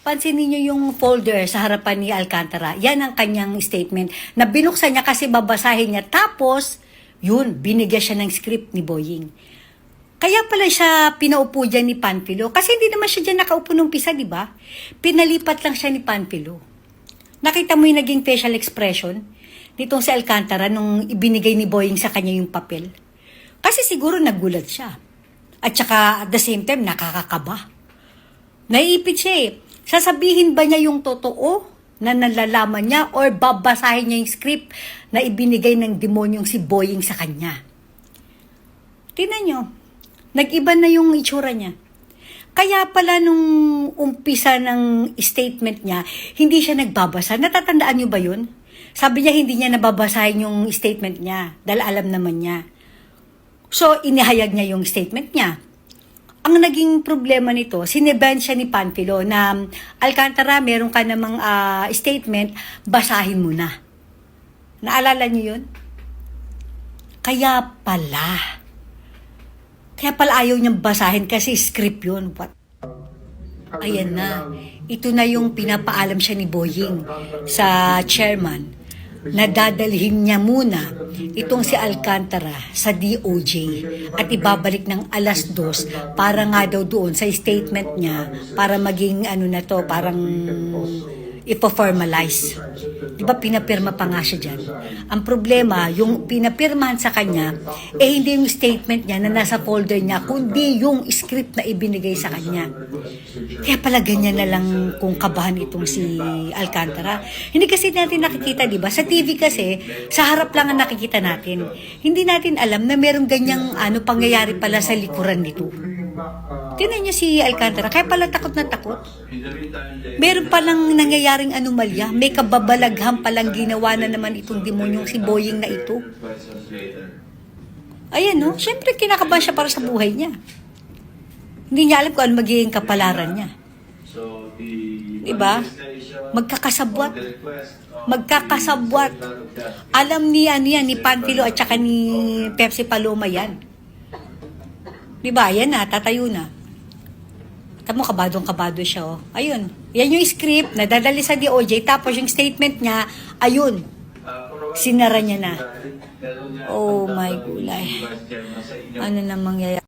Pansinin niyo yung folder sa harapan ni Alcantara. Yan ang kanyang statement na binuksan niya kasi babasahin niya. Tapos, yun, binigyan siya ng script ni Boying. Kaya pala siya pinaupo dyan ni Panfilo. Kasi hindi naman siya dyan nakaupo nung pisa, di ba? Pinalipat lang siya ni Panfilo. Nakita mo yung naging facial expression nitong si Alcantara nung ibinigay ni Boying sa kanya yung papel. Kasi siguro nagulat siya. At saka at the same time, nakakakaba. Naiipit siya eh. Sasabihin ba niya yung totoo na nalalaman niya or babasahin niya yung script na ibinigay ng demonyong si Boying sa kanya? Tingnan niyo, nag-iba na yung itsura niya. Kaya pala nung umpisa ng statement niya, hindi siya nagbabasa. Natatandaan niyo ba yun? Sabi niya hindi niya nababasahin yung statement niya dahil alam naman niya. So, inihayag niya yung statement niya. Ang naging problema nito, sineban siya ni Panfilo na Alcantara, meron ka namang statement, basahin mo na. Naalala niyo yun? Kaya pala ayaw niyang basahin kasi script yun. What? Ayan na. Ito na yung pinapaalam siya ni Boying sa chairman na dadalhin niya muna itong si Alcantara sa DOJ at ibabalik ng 2:00 para nga daw doon sa statement niya para maging na to, parang ipo-formalize. Diba pinapirma pa nga siya dyan? Ang problema, yung pinapirmahan sa kanya, hindi yung statement niya na nasa folder niya, kundi yung script na ibinigay sa kanya. Kaya pala ganyan na lang kung kabahan itong si Alcantara. Hindi kasi natin nakikita, diba? Sa TV kasi, sa harap lang ang nakikita natin. Hindi natin alam na merong ganyang pangyayari pala sa likuran nito. Tingnan niyo si Alcantara, kaya pala takot na takot. Meron palang nangyayaring anomalya, may kababalaghan palang ginawa na naman itong demonyong si Boying na ito. Ayan no, syempre kinakabahan siya para sa buhay niya. Hindi niya alam kung ano magiging kapalaran niya. Diba? Magkakasabwat. Alam niya ni Panfilo at saka ni Pepsi Paloma yan. Diba? Yan na, tatayo na. Tamo, kabadong-kabado siya, oh. Ayun. Yan yung script na dadali sa DOJ. Tapos yung statement niya, ayun. Sinara niya na. Oh my gulay. Ano na mangyayari?